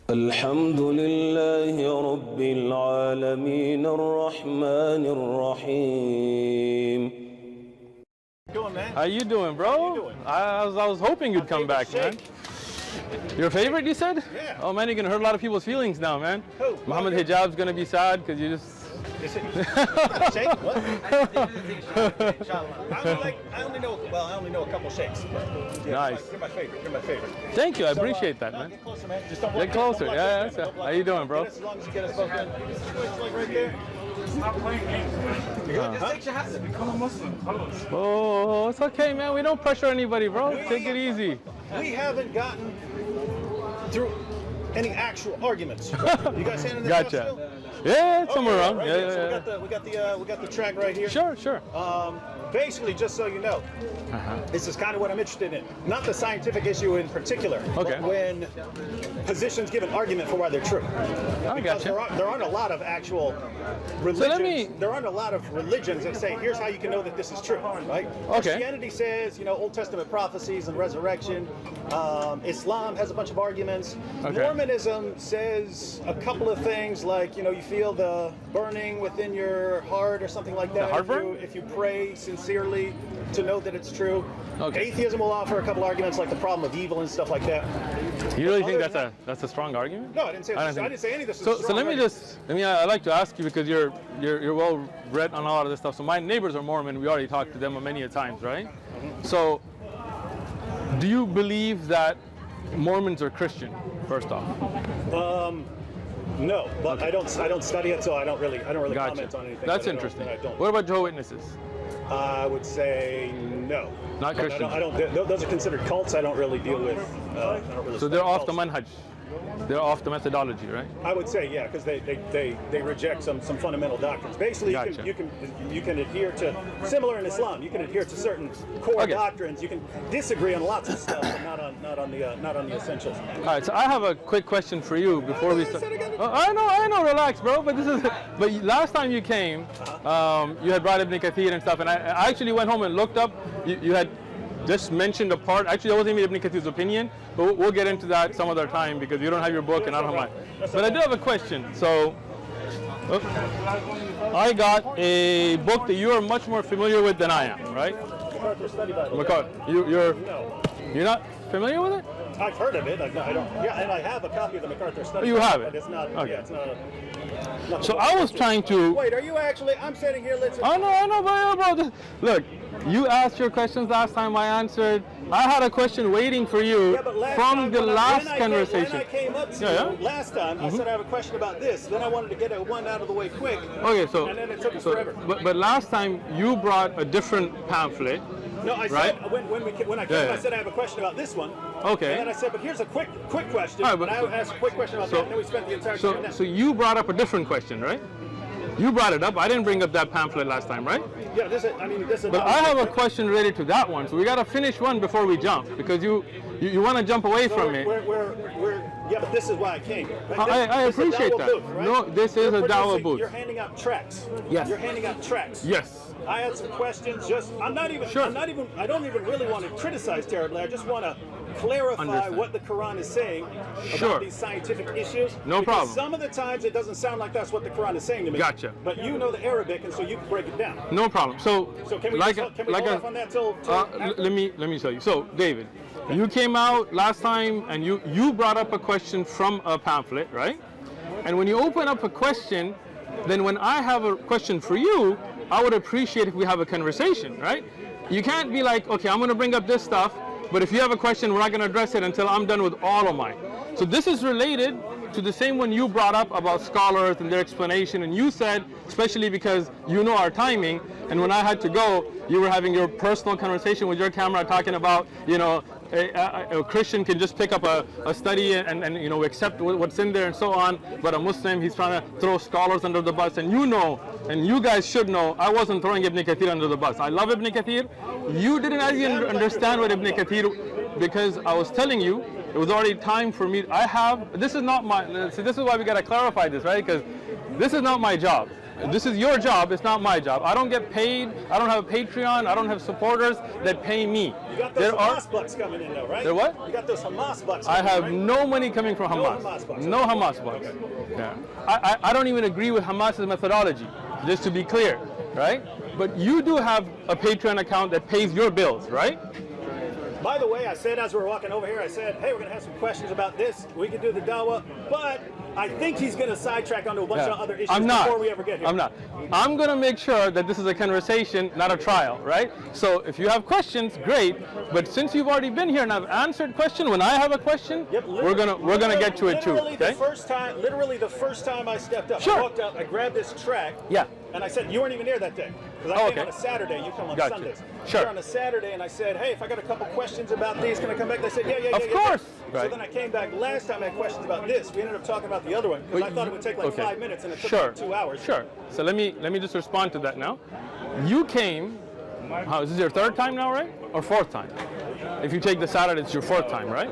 الحمد لله رب العالمين الرحمن الرحيم. How you doing, bro? How you doing? I was hoping you'd come back, man. Your favorite, you said? Yeah. Oh man, you're gonna hurt a lot of people's feelings now, man. Who? Muhammad Hijab's gonna be sad because you just. Sheikh? What? I only know a couple sheikhs. Nice. You're my favorite. You're my favorite. Thank you, I appreciate that, man. Get closer, man. Just don't Get closer. Yeah, yeah. How you doing, bro? As long as you get us both in. Like right there. Stop playing games, man. Just take your hat. Become a Muslim. Oh, it's okay, man. We don't pressure anybody, bro. Take it easy. We haven't gotten through any actual arguments. You guys standing in the Gotcha. still? Yeah, somewhere around. Right Yeah, here. yeah, So yeah. we got the track right here. Sure, sure. Basically, just so you know, this is kind of what I'm interested in. Not the scientific issue in particular, Okay. but when positions give an argument for why they're true. I Because gotcha. there aren't a lot of actual religions. let me- There aren't a lot of religions that say, here's how you can know that this is true, right? Okay. Christianity says, Old Testament prophecies and resurrection. Islam has a bunch of arguments. Okay. Mormonism says a couple of things like, you feel the burning within your heart or something like that. The heartburn? If you pray sincerely to know that it's true. Okay. Atheism will offer a couple arguments like the problem of evil and stuff like that. You really think Other that's a strong argument? No, I didn't say I I didn't say any of this. Is So strong let me argument. I'd like to ask you because you're well read on a lot of this stuff. So my neighbors are Mormon. We already talked to them many a times, right? So do you believe that Mormons are Christian? First off. No, but I don't study it, so I don't really Gotcha. comment on anything. That's that I don't- interesting. that I don't. What about Jehovah's Witnesses? I would say no. Not But Christian. I don't. Those are considered cults. I don't really deal with. I don't really So study they're off the cults. manhaj. They're off the methodology, right? I would say yeah, because they reject some fundamental doctrines. Basically, Gotcha. you can adhere to similar in Islam. You can adhere to certain core Okay. doctrines. You can disagree on lots of stuff, but not on the essentials. All right, so I have a quick question for you before we start. Say it again. Oh, I know, relax, bro. But last time you came, you had brought Ibn Kathir and stuff, and I actually went home and looked up. You had just mentioned a part. Actually, that wasn't even Ibn Kathir's opinion, but we'll get into that some other time because you don't have your book and I don't have mine. But I do have a question. So, I got a book that you are much more familiar with than I am, right? MacArthur Study Bible. MacArthur, No, you're not familiar with it? I've heard of it. I don't. Yeah, and I have a copy of the MacArthur Study. Oh, you Bible, have it? But it's not. Okay. Yeah, it's not. Not So I was trying to. Wait, are you actually? I'm sitting here listening. I know, bro. Look, you asked your questions last time. I answered. I had a question waiting for you Yeah, but last from time the when last when conversation. I came up to Yeah, you last time, I said I have a question about this. Then I wanted to get one out of the way quick. Okay, so And then it took us forever. but last time you brought a different pamphlet. No, I Right? said when I came, Yeah, yeah. I said I have a question about this one. Okay. And then I said, but here's a quick question. All right, but- and I asked a quick question about so- that, and then we spent the entire time on that. So you brought up a different question, right? You brought it up. I didn't bring up that pamphlet last time, right? Yeah, this is. But I have a question related to that one. So we got to finish one before we jump because you want to jump away from it. Yeah, but this is why I came. I This is a appreciate dawah that. booth, right? No, this is a You're dawah producing- booth. You're handing out tracts. Yes. You're handing out tracts. Yes. I had some questions. I don't even really want to criticize terribly. I just want to clarify Understand. what the Quran is saying Sure. about these scientific issues. No because problem. Some of the times it doesn't sound like that's what the Quran is saying to me. Gotcha. But you know the Arabic, and so you can break it down. No problem. So Can we hold off on that till after? let me tell you. So David, you came out last time and you brought up a question from a pamphlet, right? And when you open up a question, then when I have a question for you, I would appreciate if we have a conversation, right? You can't be like, okay, I'm going to bring up this stuff, but if you have a question, we're not going to address it until I'm done with all of mine. So this is related to the same one you brought up about scholars and their explanation, and you said, especially because you know our timing, and when I had to go, you were having your personal conversation with your camera talking about, a Christian can just pick up a study and accept what's in there and so on, but a Muslim, he's trying to throw scholars under the bus, and you guys should know, I wasn't throwing Ibn Kathir under the bus. I love Ibn Kathir. You didn't even understand what Ibn Kathir, because I was telling you, it was already time for me. This is not my, see, this is why we got to clarify this, right? Because this is not my job. This is your job, it's not my job. I don't get paid, I don't have a Patreon, I don't have supporters that pay me. You got those Hamas bucks coming in though, right? There what? You got those Hamas bucks I coming have in, right? no money coming from Hamas. No Hamas bucks. No Hamas bucks. Okay. Yeah. I don't even agree with Hamas's methodology, just to be clear, right? But you do have a Patreon account that pays your bills, right? By the way, I said as we were walking over here, I said, hey, we're going to have some questions about this. We can do the dawah, but I think he's going to sidetrack onto a bunch of other issues before we ever get here. I'm not. I'm going to make sure that this is a conversation, not a trial, right? So if you have questions, great. But since you've already been here and I've answered question, when I have a question, we're gonna get to it too. Literally Okay? the first time I stepped up, Sure. I walked up, I grabbed this track. Yeah. And I said, you weren't even here that day. Because I came on a Saturday, you come on Gotcha. Sundays. Sure. You're on a Saturday, and I said, hey, if I got a couple questions about these, can I come back? They said, yeah. Of course. So Right. then I came back last time I had questions about this. We ended up talking about the other one, because I thought it would take like 5 minutes, and it took like 2 hours. Sure. So let me just respond to that now. You came, is this your third time now, right? Or fourth time? If you take the Saturday, it's your fourth time, right?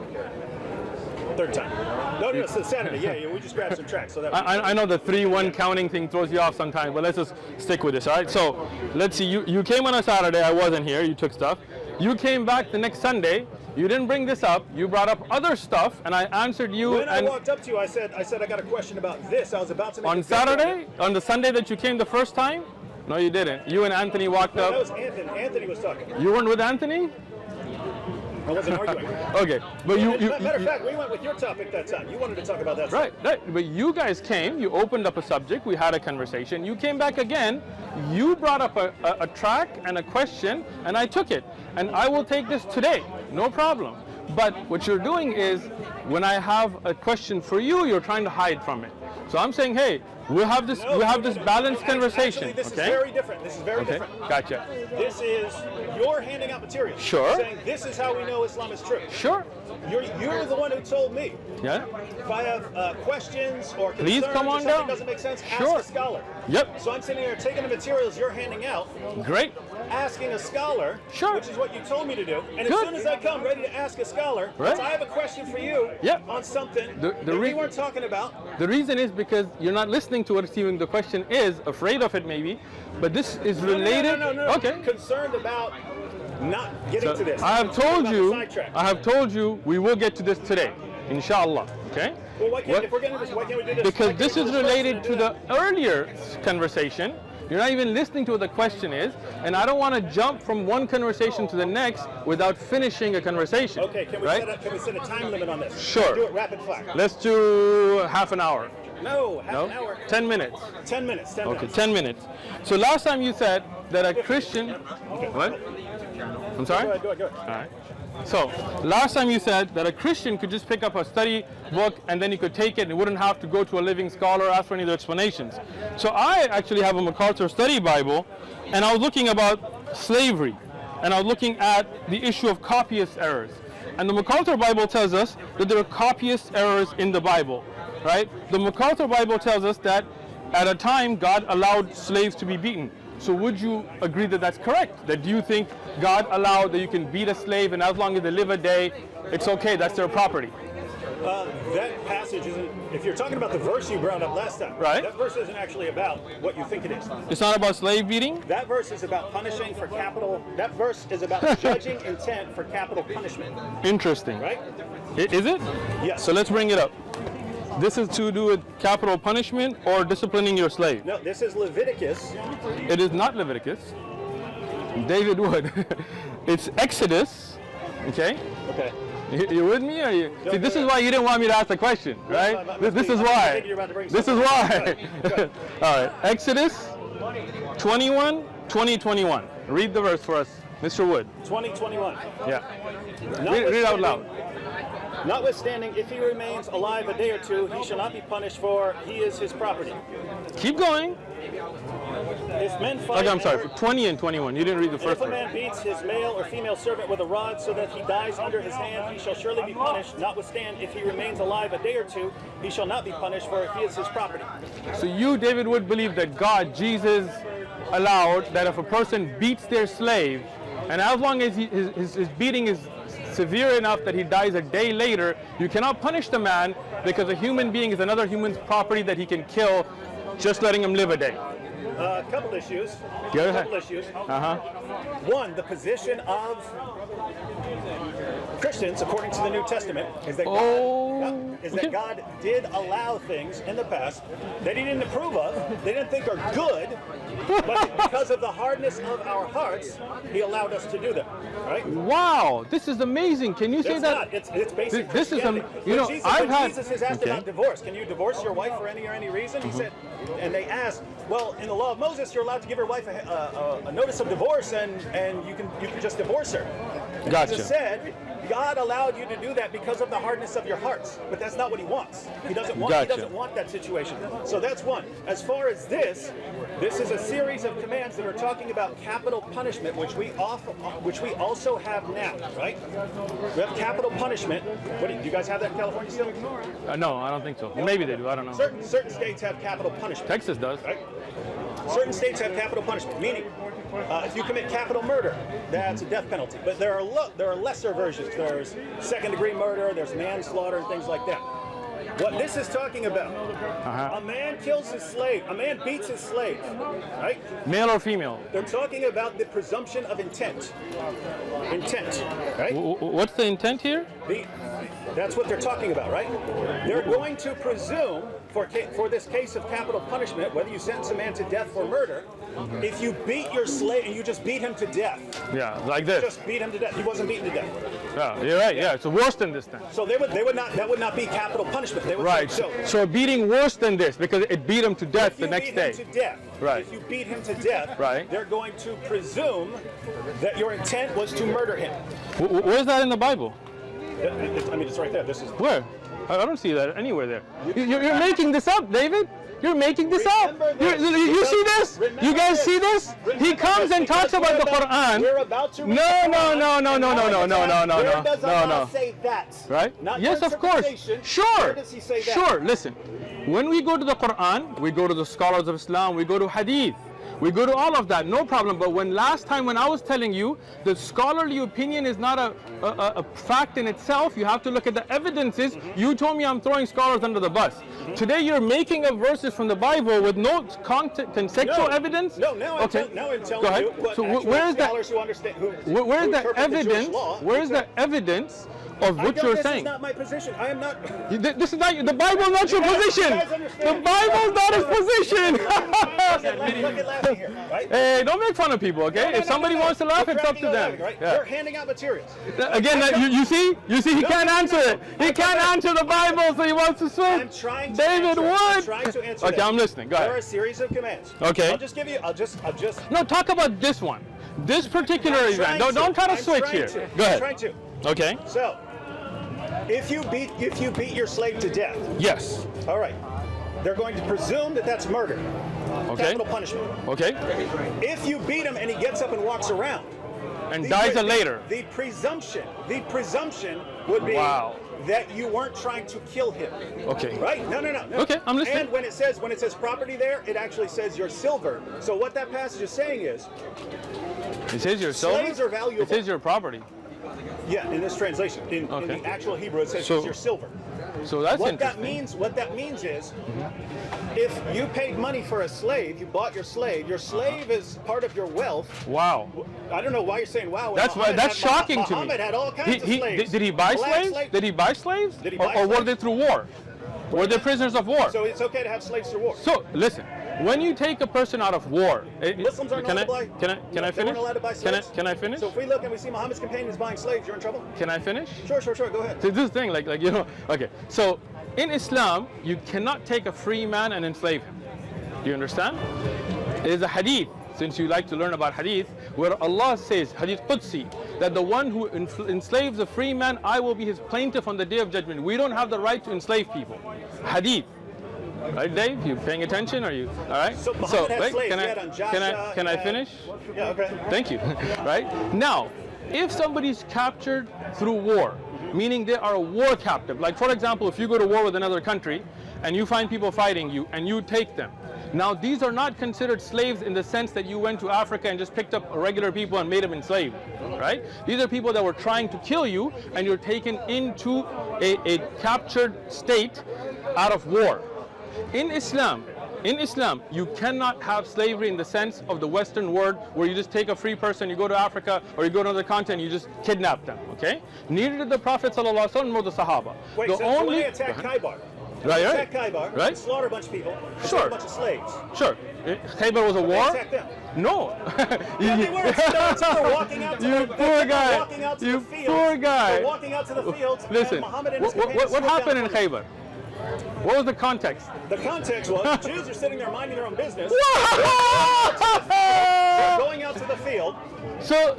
Third time. No, it's the Saturday. Yeah, we just grabbed some tracks. So that I know the 3-1 counting thing throws you off sometimes, but let's just stick with this, all right? So let's see, you came on a Saturday, I wasn't here, you took stuff. You came back the next Sunday, you didn't bring this up, you brought up other stuff, and I answered you. When I walked up to you, I said I got a question about this. I was about to make on Saturday? On the Sunday that you came the first time? No, you didn't. You and Anthony walked up. That was Anthony. Anthony was talking. You weren't with Anthony? I wasn't arguing. Okay, but Matter of fact, we went with your topic that time. You wanted to talk about that. Right. But you guys came, you opened up a subject, we had a conversation, you came back again, you brought up a track and a question, and I took it. And I will take this today, no problem. But what you're doing is, when I have a question for you, you're trying to hide from it. So I'm saying, hey, we'll have this balanced conversation. Actually, this okay? is very different. This is very different. Gotcha. This is you're handing out material. Sure. Saying this is how we know Islam is true. Sure. You're the one who told me. Yeah. If I have questions or concerns Please come or on something down. doesn't make sense, Sure. ask a scholar. Yep. So I'm sitting here taking the materials you're handing out. Great. Asking a scholar, Sure. which is what you told me to do. And Good. as soon as I come ready to ask a scholar, Right. if I have a question for you Yep. on something The that we weren't talking about. The reason is because you're not listening to what Stephen the question is, afraid of it maybe, but this is related. No. Okay. Concerned about not getting to this. I have told About the you, sidetrack. we will get to this today, inshallah. Okay? Well, why can't, if we're getting this, why can't we do this? Because this is related to the earlier conversation. You're not even listening to what the question is, and I don't want to jump from one conversation to the next without finishing a conversation. Okay, can we set a time limit on this? Sure. Do it rapid fire. Let's do half an hour. No, half an hour. 10 minutes. 10 minutes. 10 Okay, minutes. 10 minutes. So last time you said that a Christian, what? I'm sorry? Go ahead. All right. So last time you said that a Christian could just pick up a study book and then he could take it and wouldn't have to go to a living scholar or ask for any other explanations. So I actually have a MacArthur Study Bible, and I was looking about slavery, and I was looking at the issue of copyist errors. And the MacArthur Bible tells us that there are copyist errors in the Bible, right? The MacArthur Bible tells us that at a time God allowed slaves to be beaten. So would you agree that that's correct? That do you think God allowed that you can beat a slave and as long as they live a day, it's okay, that's their property? That passage isn't, if you're talking about the verse you brought up last time, Right. that verse isn't actually about what you think it is. It's not about slave beating? That verse is about punishing for capital, that verse is about judging intent for capital punishment, Interesting. right? Is it? Yes. So let's bring it up. This is to do with capital punishment or disciplining your slave. No, this is Leviticus. It is not Leviticus. David Wood. It's Exodus. Okay? Okay. You with me? Or you? See, this is why you didn't want me to ask the question, right? This is I why. think you're about to bring This is something. why. Go ahead. All right. Exodus 21, 2021. Read the verse for us, Mr. Wood. 2021. Yeah. Read it out loud. Notwithstanding, if he remains alive a day or two, he shall not be punished, for he is his property. Keep going. If men fight, Okay, I'm sorry. For 20 and 21. You didn't read the and first if a verse. man beats his male or female servant with a rod so that he dies under his hand, he shall surely be punished. Notwithstanding, if he remains alive a day or two, he shall not be punished, for he is his property. So you, David Wood, believe that God, Jesus, allowed that if a person beats their slave, and as long as his beating is severe enough that he dies a day later, you cannot punish the man because a human being is another human's property that he can kill, just letting him live a day. A couple issues. Go ahead. Couple issues. Uh-huh. One, the position of Christians, according to the New Testament, is that Okay. God did allow things in the past that He didn't approve of, they didn't think are good, but because of the hardness of our hearts, He allowed us to do them. Right? Wow, this is amazing. Can you say It's that? not. It's basic This is Christianity. you know, I've had. Jesus is asked about divorce. Can you divorce your wife for any reason? He said, and they asked, well, in the law of Moses, you're allowed to give your wife a notice of divorce, and you can just divorce her. Gotcha. Jesus said, God allowed you to do that because of the hardness of your hearts, but that's not what He wants. He doesn't want. Gotcha. He doesn't want that situation. So that's one. As far as this is a series of commands that are talking about capital punishment, which we also have now, right? We have capital punishment. Do you guys have that in California still? No, I don't think so. Maybe they do. I don't know. Certain states have capital punishment. Texas does. Right? Certain states have capital punishment, meaning if you commit capital murder, that's a death penalty. But there are lesser versions. There's second-degree murder, there's manslaughter, and things like that. What this is talking about, a man kills his slave, a man beats his slave, right? Male or female? They're talking about the presumption of intent. Intent, right? What's the intent here? That's what they're talking about, right? They're going to presume, for this case of capital punishment, whether you sentence a man to death for murder, if you beat your slave and you just beat him to death. Yeah, like this. Just beat him to death. He wasn't beaten to death. Yeah, you're right. Yeah, it's worse than this then. So that would not be capital punishment. They would Right. say, So beating worse than this because it beat him to death the next day. If you beat him to death, Right. if you beat him to death, Right. they're going to presume that your intent was to murder him. Where's that in the Bible? I mean, it's right there. This is. Where? I don't see that anywhere there. You're making this up, David. You're making this up. You see this? You guys see this? He comes and talks about the Quran. We're about to read No. Where does Allah No. say that? Right? Not Yes, your of course. interpretation. Sure. Where does He say that? Sure. Listen, when we go to the Quran, we go to the scholars of Islam, we go to Hadith. We go to all of that, no problem. But last time when I was telling you, the scholarly opinion is not a fact in itself. You have to look at the evidences. You told me I'm throwing scholars under the bus. Today you're making up verses from the Bible with no contextual evidence. No, now I'm telling Go ahead. you what So actual where is that? scholars who understand, Where is the interpret the Jewish evidence? law, Where is the evidence of what you're This saying? is not my position. I am not. This is not the Bible, not your position. The Bible's not his position. Look at laughing here, right? Hey, don't make fun of people, okay? If somebody wants to laugh, it's up to them. Right? Yeah. They're handing out materials. Again, you see, he can't answer it. He can't answer the Bible, so he wants to switch. I'm trying to David answer. Wood. I'm trying to answer. Okay, that. I'm listening. Go There are ahead. a series of commands. Okay. I'll just give you. I'll just. No, talk about this one. This particular I'm event. trying Don't try to I'm switch trying here. to. Go I'm ahead. trying to. Okay. So, if you beat your slave to death, Yes. all right, they're going to presume that that's murder. Okay. Capital punishment. Okay. If you beat him and he gets up and walks around, And dies later. The presumption would be Wow. that you weren't trying to kill him. Okay. Right? No. Okay, I'm listening. And when it says property there, it actually says your silver. So what that passage is saying is, It says your silver. slaves are valuable. It says your property. Yeah, in this translation, in Okay. the actual Hebrew, it says So- it's your silver. So that's What that interesting. means is, if you paid money for a slave, you bought your slave is part of your wealth. Wow. I don't know why you're saying wow. when That's Muhammad that's had- shocking to me. Muhammad had all kinds of slaves. Did he buy Black slaves? slaves. Did he buy slaves? Did he buy or were slaves? they through war? Were they prisoners of war? So it's okay to have slaves through war. So listen, when you take a person out of war, Muslims aren't allowed to buy. Can I They finish? weren't allowed to buy slaves. Can I finish? So if we look and we see Muhammad's companions buying slaves, you're in trouble. Can I finish? Sure. Go ahead. So this thing, like you know, okay. So in Islam, you cannot take a free man and enslave him. Do you understand? There's a hadith, since you like to learn about hadith, where Allah says, Hadith Qudsi, that the one who enslaves a free man, I will be his plaintiff on the day of judgment. We don't have the right to enslave people. Hadith. Right, Dave? You paying attention? Are you all right? So Muhammad had wait, slaves. can He I had on Joshua, can he I had- finish? Yeah. Okay. Thank you. Right? Now, if somebody's captured through war, meaning they are a war captive, like for example, if you go to war with another country and you find people fighting you and you take them. Now, these are not considered slaves in the sense that you went to Africa and just picked up regular people and made them enslaved, right? These are people that were trying to kill you and you're taken into a captured state out of war. In Islam, in Islam, you cannot have slavery in the sense of the Western word, where you just take a free person, you go to Africa or you go to another continent, you just kidnap them. Okay? Neither did the Prophet ﷺ nor the Sahaba. Wait, the so only when they attacked Khaybar, right, attack Khaybar, right, slaughter a bunch of people, sure, a bunch of slaves. Sure. Khaybar was a war. They attacked them. No. Yeah, they were. They're walking out to You the, poor guy. Walking out to You the fields. poor guy. They're walking out to the fields. Listen, And Muhammad and his what companions happened in swooped down. Khaybar? What was the context? The context was the Jews are sitting there minding their own business. They're going out to the field. So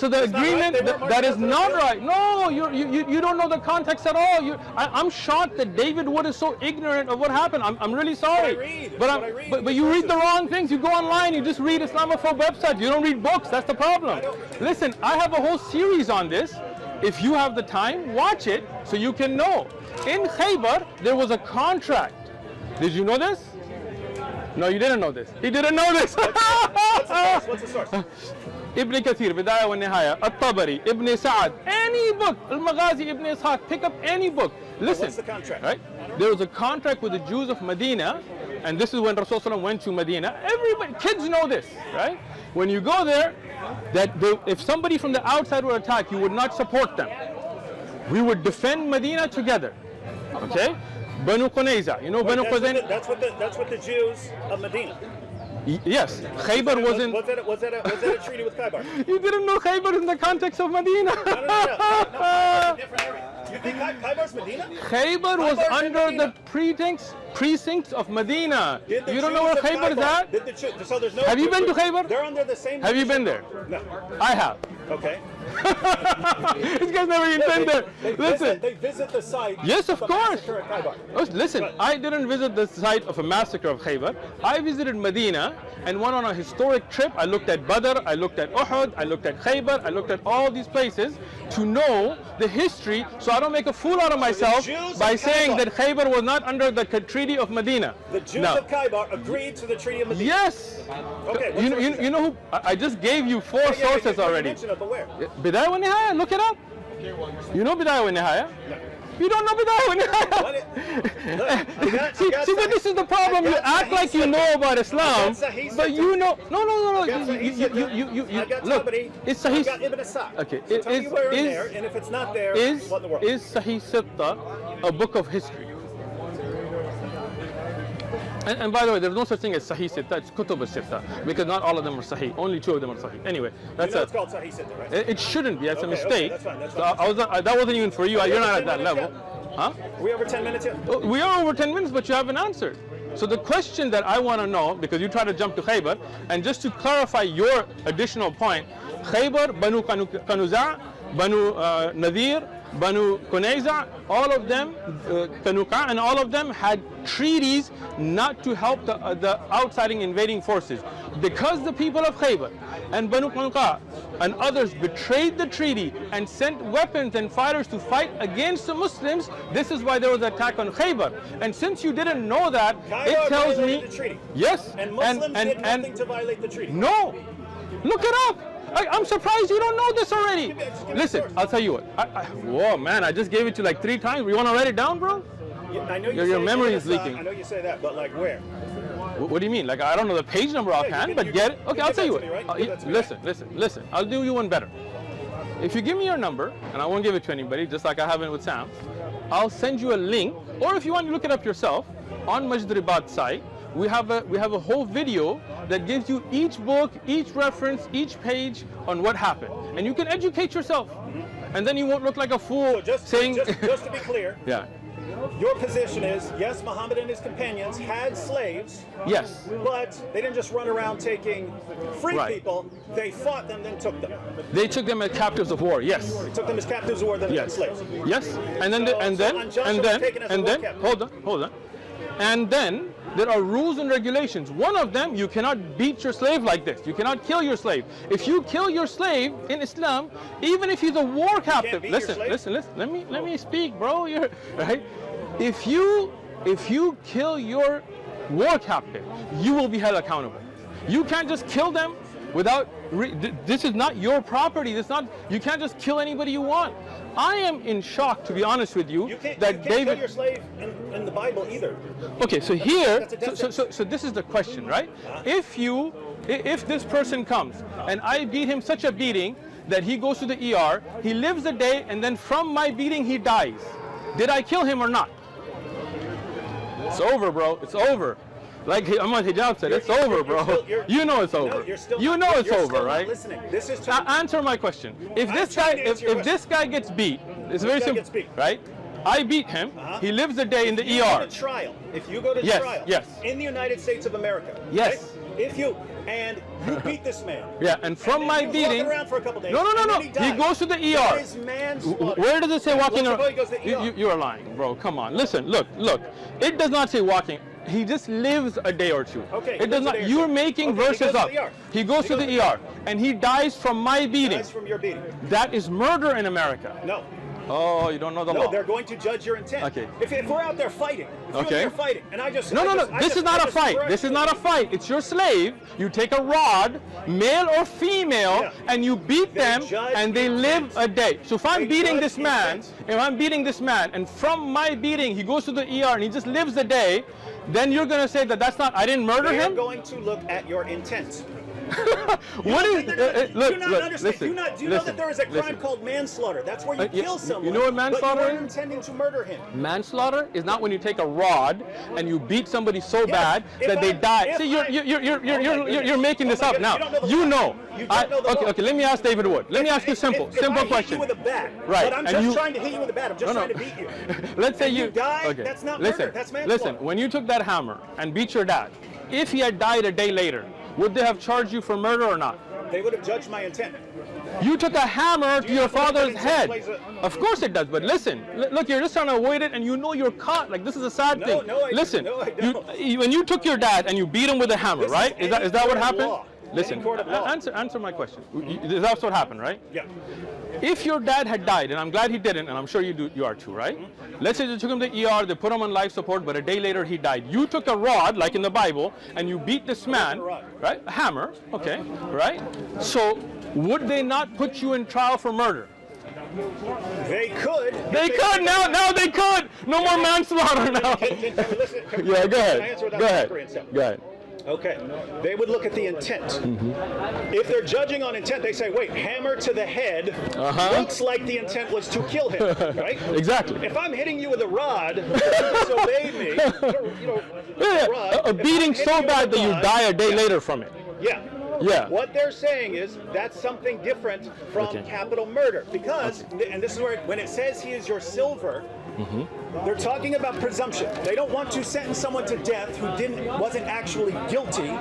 the agreement that is not right. No, you don't know the context at all. I'm shocked that David Wood is so ignorant of what happened. I'm really sorry. But you read the wrong things. You go online, you just read Islamophobe websites. You don't read books. That's the problem. Listen, I have a whole series on this. If you have the time, watch it so you can know. In Khaybar, there was a contract. Did you know this? No, you didn't know this. He didn't know this. What's the source? Ibn Kathir, Bidaya wa Nihaya, At-Tabari, Ibn Sa'ad, any book, Al-Maghazi, Ibn Ishaq, pick up any book. Listen, What's the contract? Right? There was a contract with the Jews of Medina, and this is when Rasulullah went to Medina. Everybody, kids know this, right? When you go there, if somebody from the outside would attack, you would not support them. We would defend Medina together, okay? Banu Qunayza, you know Banu Qunayza? That's what the Jews of Medina. Yes, Khaybar was in. Was that a treaty with Khaybar? You didn't know Khaybar in the context of Medina. No, Khaybar's a different area. You think Khaybar's Medina? Khaybar was under the precincts of Medina. You don't know where Khaybar is at? So there's no. Have you been to Khaybar? They're under the same. Have you been there? No. I have. Okay. This guy's never even been there. Listen. They visit the site. Yes, of course. Massacre at Khaybar. Oh, listen, I didn't visit the site of a massacre of Khaybar. I visited Medina and went on a historic trip. I looked at Badr, I looked at Uhud, I looked at Khaybar, I looked at all these places to know the history, so I don't make a fool out of myself by saying that Khaybar was not under the Treaty of Medina. The Jews of Khaybar agreed to the Treaty of Medina. Yes. Okay. You know who? I just gave you four sources already. Mention it, but where? Bidaya wa Nihaya, look it up. You know Bidaya wa Nihaya? No. You don't know Bidaya wa Nihaya. See, but this is the problem. You act like you know about Islam, but you know. No. Look, it's Sahih. I got Ibn Ishaq. Okay. So tell me where in there, and if it's not there, what in the world? Is Sahih Sitta a book of history? And by the way, there's no such thing as Sahih Sitta, it's Kutub al-Sitta, because not all of them are Sahih, only 2 of them are Sahih. Anyway, that's it's called Sahih Sitta, right? It shouldn't be, that's a mistake. Okay, that's fine. So that wasn't even for you, you're not at that level. Huh? Are we over 10 minutes yet? We are over 10 minutes, but you haven't answered. So the question that I want to know, because you try to jump to Khaybar, and just to clarify your additional point, Khaybar, Banu Qanuza', Banu Nadir, Banu Qunayza, all of them, Qanuqa, and all of them had treaties not to help the outsiding invading forces. Because the people of Khaybar and Banu Qanuqa and others betrayed the treaty and sent weapons and fighters to fight against the Muslims, this is why there was an attack on Khaybar. And since you didn't know that, it tells me... the treaty. Yes. And Muslims did nothing to violate the treaty. No. Look it up. I'm surprised you don't know this already. Listen, I'll tell you what. Whoa, man, I just gave it to you like 3 times. You want to write it down, bro? I know your memory is leaking. I know you say that, but like where? What do you mean? Like, I don't know the page number offhand, but get it. Okay, I'll tell you what. Listen. I'll do you one better. If you give me your number, and I won't give it to anybody, just like I haven't with Sam, I'll send you a link, or if you want to look it up yourself, on Majdaribad site, we have a whole video that gives you each book, each reference, each page on what happened. And you can educate yourself. And then you won't look like a fool saying... Just to be clear, yeah. Your position is, yes, Muhammad and his companions had slaves. Yes. But they didn't just run around taking free people. They fought them, then took them. They took them as captives of war. Yes. They took them as captives of war, then as slaves. Yes. And then hold on. And then there are rules and regulations. One of them, you cannot beat your slave like this. You cannot kill your slave. If you kill your slave in Islam, even if he's a war captive, listen. Let me speak, bro. You're right. If you kill your war captive, you will be held accountable. You can't just kill them without. This is not your property. You can't just kill anybody you want. I am in shock, to be honest with you, You can't that kill David. your slave in the Bible either. Okay, so here, That's a death so this is the question, right? If this person comes and I beat him such a beating that he goes to the ER, he lives a day, and then from my beating he dies, did I kill him or not? It's over, bro. It's over. Like Ahmad Hijab said, it's over, bro. You know it's over. You know it's over, right? Listening. This is Answer my question. If I'm this trying guy, to answer if your this guy gets beat, it's very guy simple, gets beat. right? I beat him. He lives a day in the you go ER. to trial, if you go to Yes, trial yes. in the United States of America, Yes. right? If you beat this man, Yeah, and from and my he was walking beating, around for a couple days, no, and then he dies, goes to the that ER. is manslaughter. Where does it say walking Once around? he goes to the ER. You are lying, bro. Come on. Listen, look. It does not say walking. He just lives a day or two. Okay, It does he lives a not. day or You're two. making Okay, he verses goes to up. the ER. He goes to the ER, and he dies from my beating. Dies from your beating. That is murder in America. No. Oh, you don't know the No, law. they're going to judge your intent. Okay. If we're out there fighting, if you and Okay. me are fighting, and I just No. This is not a fight. This is not a fight. It's your slave. You take a rod, male or female, Yeah. and you beat They them, judge and they live intent. a day. So if I'm They beating judge this man, intent. and from my beating he goes to the ER and he just lives the day, then you're gonna say that that's not. I didn't murder They are him. going to look at your intent. What is? Do you not understand? Listen. Do you know that there is a crime called manslaughter? That's where you yeah, kill someone. you know what manslaughter but you weren't is? intending to murder him. Manslaughter is not when you take a rod and you beat somebody so Yes, bad if that they I'm- die. if See, you're goodness. making this Oh my up goodness, now. you don't know the You law. know. You don't know the law. Okay. Let me ask David Wood. Let me ask you simple If I hit question. you with a bat, Right, but I'm and just you- trying to hit you with a bat. I'm just No, trying to beat you. Let's say And you die, Okay. that's not listen, murder, that's manslaughter. Listen, when you took that hammer and beat your dad, if he had died a day later, would they have charged you for murder or not? They would have judged my intent. You took a hammer to you your not believe that father's intent head. plays Of course it does, but listen, look, you're just trying to avoid it, and you know you're caught. Like, this is a sad No, thing. no, I Listen, don't. No, I don't. when you took your dad and you beat him with a hammer, This is right? any Is that what court of happened? law. Listen, Any court of law. answer my question. That's what happened, right? Yeah. If your dad had died, and I'm glad he didn't, and I'm sure you are too, right? Let's say they took him to the ER, they put him on life support, but a day later he died. You took a rod, like in the Bible, and you beat this man, a rod? right? A hammer, okay, right? So would they not put you in trial for murder? They could. They could now. They could. No more manslaughter now. Can we listen? Yeah, go Can I ahead. answer without Go ahead. mockery and stuff? Go ahead. Okay. They would look at the intent. Mm-hmm. If they're judging on intent, they say, wait, hammer to the head looks like the intent was to kill him, right? Exactly. If I'm hitting you with a rod, you disobey me, you know, Yeah, a rod. a If beating I'm hitting so you with bad a that you rod- die a day Yeah. later from it. Yeah. Yeah. What they're saying is that's something different from Okay. capital murder because, and this is where when it says he is your silver, they're talking about presumption. They don't want to sentence someone to death who wasn't actually guilty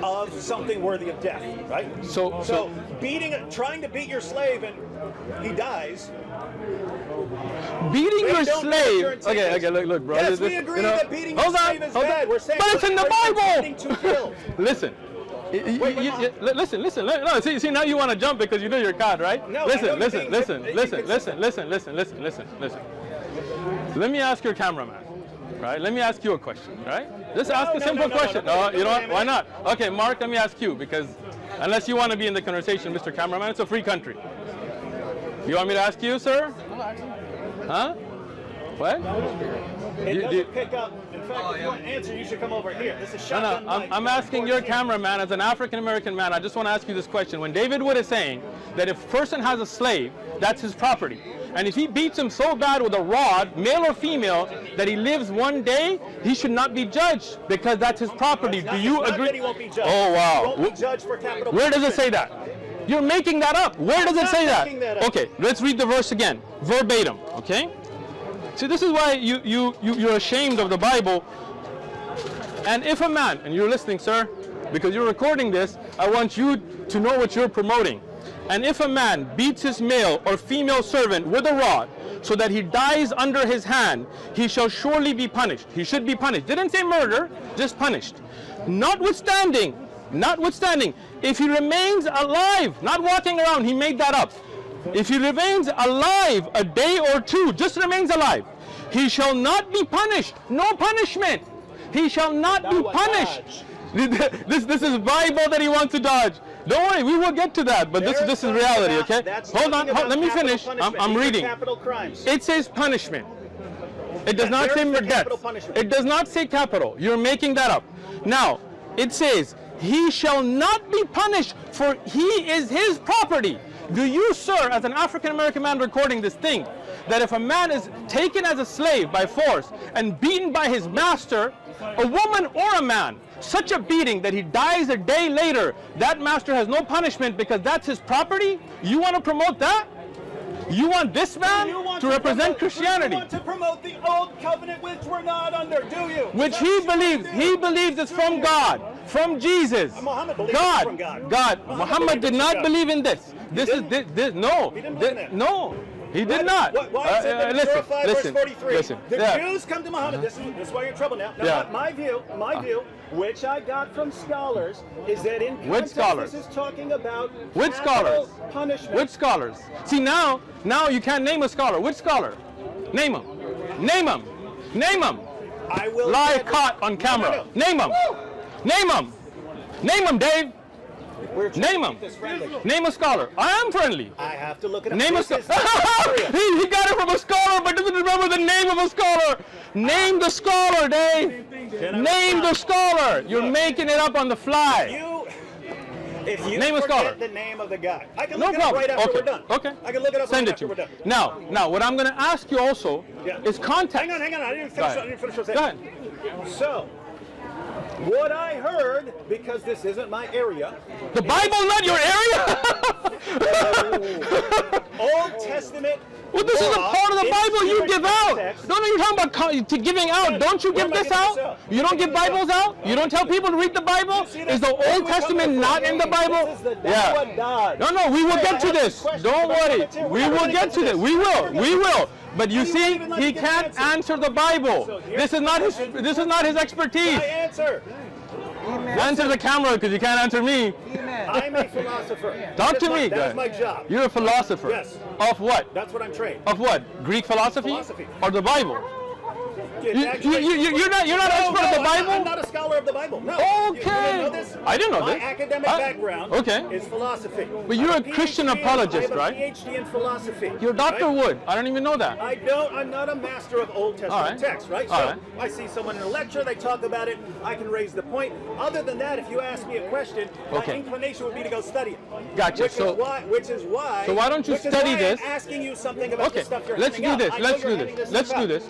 of something worthy of death, right? So trying to beat your slave and he dies. beating They your don't know what your slave. intent is. Look, bro. Yes, we agree that beating your slave is bad. We're saying, but it's in the are you Bible. intending to kill? Listen. Listen. No, see, now you want to jump because you know you're caught, right? No, I listen, know listen, you're listen, being- listen. Let me ask your cameraman, right? Let me ask you a question, right? Just ask a simple question. no, You know what? no, Why not? Okay, Mark, let me ask you because unless you want to be in the conversation, Mr. Cameraman, it's a free country. You want me to ask you, sir? Huh? What? It doesn't pick up. In fact, if you want an answer, you should come over here. This is No, shotgun mic. I'm asking your cameraman as an African American man. I just want to ask you this question. When David Wood is saying that if a person has a slave, that's his property, and if he beats him so bad with a rod, male or female, that he lives one day, he should not be judged because that's his property. It's not- Do you it's not agree? that he won't be judged. Oh He wow. won't be judged for capital Where does it punishment. say that? You're making that up. Where does it not say that? making that up. Okay, let's read the verse again, verbatim. Okay. See, this is why you're ashamed of the Bible. And if a man, and you're listening, sir, because you're recording this, I want you to know what you're promoting. And if a man beats his male or female servant with a rod, so that he dies under his hand, he shall surely be punished. He should be punished. Didn't say murder, just punished. Notwithstanding, if he remains alive, not walking around, he made that up. If he remains alive a day or two, just remains alive, he shall not be punished. No punishment. He shall not be punished. This is Bible that he wants to dodge. Don't worry, we will get to that. But this is reality, okay? Hold on, let me finish. I'm reading. Capital crimes. It says punishment. It does not say death. It does not say capital. You're making that up. Now, it says, he shall not be punished, for he is his property. Do you, sir, as an African American man recording this, think that if a man is taken as a slave by force and beaten by his master, a woman or a man, such a beating that he dies a day later, that master has no punishment because that's his property? You want to promote that? You want this man to represent Christianity? You want to promote the old covenant, which we're not under, do you? Which he believes it's from God, from Jesus. Muhammad believes it's from God. Muhammad did not believe in this. This. No. No. He did not. Why is it in Surah 5, verse 43? Listen. The Jews come to Muhammad. This is why you're in trouble now. Now, my view, which I got from scholars, is that in context, this is talking about capital punishment. Which scholars? See, now you can't name a scholar. Which scholar? Name him. Name him. Name him. I will lie caught on camera. No. Name him. Name him. Name him, Dave. Name him. Name a scholar. I am friendly. I have to look it up. Name a scholar. He got it from a scholar, but doesn't remember the name of a scholar. Name the scholar, Dave. Name the scholar. You're making it up on the fly. If you name a scholar. The name of the guy, I can look it up right after we're done. Okay. I can look it up Send right it to after me. we're done. Now, what I'm going to ask you also is context. Hang on. I didn't finish what I said. Go ahead. So, what I heard, because this isn't my area. The Bible, not your area? Old Testament. Well, this is a part of the Bible you give out. No, you're talking about giving out. Don't you give this out? You don't give Bibles out? You don't tell people to read the Bible? Is the Old Testament not in the Bible? Yeah. No, we will get to this. Don't worry. We will get to this. We will. But you see, he can't answer the Bible. This is not his expertise. Answer the camera because you can't answer me. I'm a philosopher. Talk to me. That's my job. You're a philosopher. Yes. Of what? That's what I'm trained. Of what? Greek philosophy? Philosophy. Or the Bible? You're not expert of the Bible? I'm not a scholar of the Bible. No. Okay. You know this? I didn't know My this. academic background is philosophy. But you're a Christian apologist, right? I have a PhD in philosophy. You're Dr. Wood. I don't even know that. I'm not a master of Old Testament text, right? So I see someone in a lecture, they talk about it, I can raise the point. Other than that, if you ask me a question, my inclination would be to go study it. Gotcha. Which is why. So why don't you study this? I'm asking you something about the stuff you're Let's do this.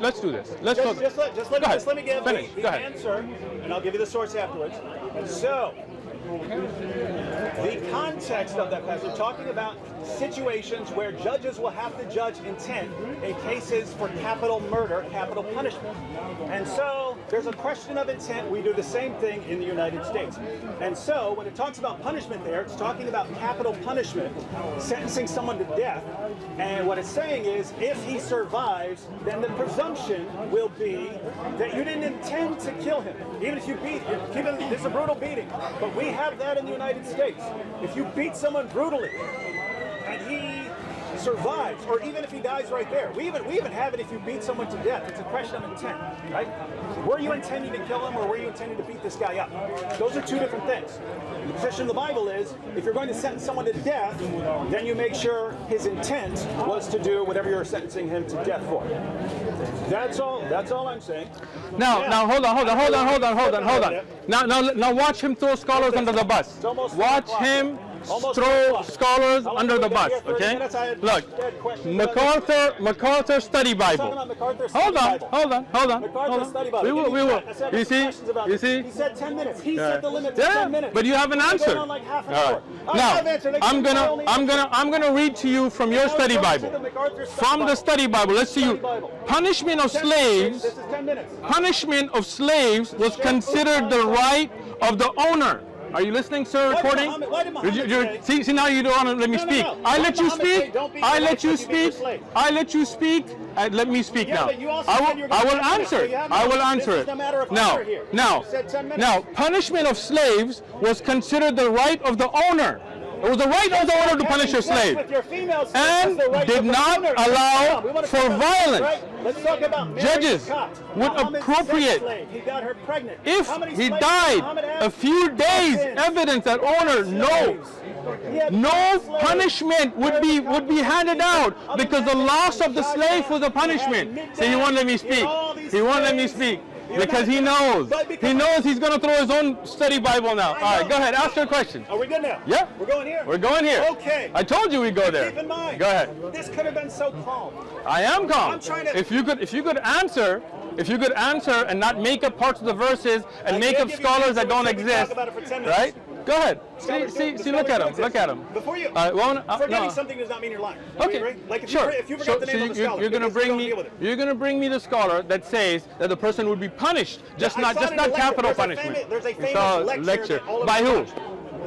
Let's do this. Just let me give the answer, and I'll give you the source afterwards. So, the context of that passage, talking about situations where judges will have to judge intent in cases for capital murder, capital punishment. And so, there's a question of intent. We do the same thing in the United States. And so, when it talks about punishment there, it's talking about capital punishment, sentencing someone to death. And what it's saying is, if he survives, then the presumption will be that you didn't intend to kill him. Even if you beat him, it's a brutal beating. But we have that in the United States. If you beat someone brutally, and he survives, or even if he dies right there. We even have it if you beat someone to death. It's a question of intent, right? Were you intending to kill him, or were you intending to beat this guy up? Those are two different things. The position of the Bible is, if you're going to sentence someone to death, then you make sure his intent was to do whatever you're sentencing him to death for. That's all I'm saying. Now hold on. Now watch him throw scholars under the bus. Watch him throw scholars under the bus, okay? Look, MacArthur Study Bible. Hold on. MacArthur Study Bible. We will. You see? He said 10 minutes. He set the limit to 10 minutes. But you haven't answered. All right. Now, I'm gonna read to you from your study Bible. From the study Bible, let's see you. Punishment of slaves was considered the right of the owner. Are you listening, sir? Recording? See, now you don't want to let me speak. I let you speak. Let me speak now. I will answer it. Now, punishment of slaves was considered the right of the owner. It was the right of the owner to punish your slave, and did not allow for violence. Let's talk about judges would appropriate, he got her pregnant. if he died a few days, evidence that owner, no punishment would be handed out, because the loss of the slave was a punishment. See, he won't let me speak. He won't let me speak. Because he knows he's going to throw his own study Bible now. All right, go ahead, ask your question. Are we good now? Yeah. We're going here? We're going here. Okay. I told you we'd go there. Keep in mind, go ahead. This could have been so calm. I am calm. I'm trying to, if you could answer and not make up parts of the verses and make up scholars that don't exist, right? Go ahead. See, look at him. Look at him. Before you, forgetting something does not mean you're lying. Okay, like sure. If you forget the name of the scholar, you're going to bring me the scholar that says that the person would be punished, just not capital punishment. There's a famous lecture. By who?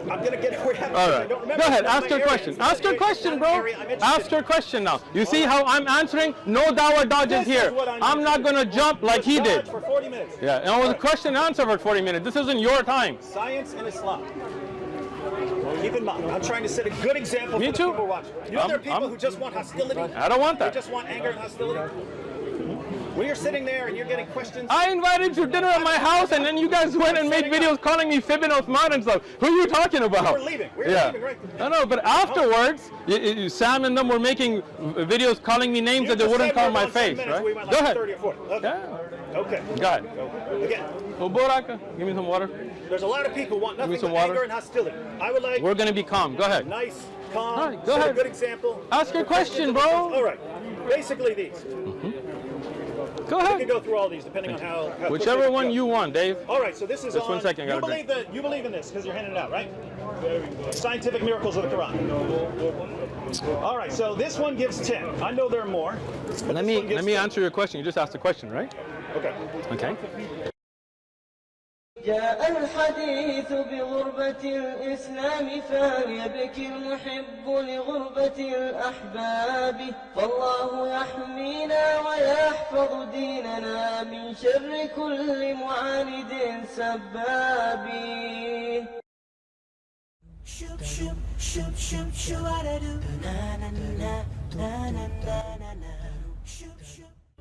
I'm going to get it for you. All right. Go ahead. Ask your question. Ask your question, bro. Ask your question now. You see how I'm answering? No dawah dodges here. I'm not going to jump like he did. For 40 minutes. Yeah. And it was a question and answer for 40 minutes. This isn't your time. Science and Islam. Keep in mind, I'm trying to set a good example for the people watching. You know, there are people who just want hostility. I don't want that. They just want anger and hostility. When you're sitting there and you're getting questions. I invited you to dinner at my house, and then you guys went and made videos calling me Sheikh Othman and stuff. Who are you talking about? We're leaving. We're leaving, right? No, but afterwards, Sam and them were making videos calling me names that they wouldn't call my face, right? We went Go like ahead. 30 or 40. Okay. Yeah. Okay. Go ahead. Again. Give me some water. There's a lot of people who want nothing but water. anger and hostility. I would like. We're going to be calm. Go ahead. Nice, calm. All right, go ahead. A good example. Ask your question, bro. All right. Basically these. Go ahead. We can go through all these depending on how whichever one you want, Dave. All right, so this is just 1 second. You believe in this because you're handing it out, right? Scientific miracles of the Quran. All right, so this one gives 10. I know there are more. Let me answer your question. You just asked a question, right? Okay. Okay. جاء الحديث بغربة الإسلام فليبكي المحب لغربة الأحباب فالله يحمينا ويحفظ ديننا من شر كل معاند سباب.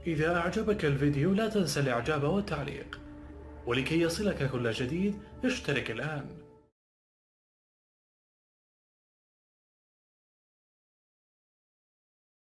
إذا أعجبك الفيديو لا تنسى الإعجاب والتعليق، ولكي يصلك كل جديد اشترك الآن.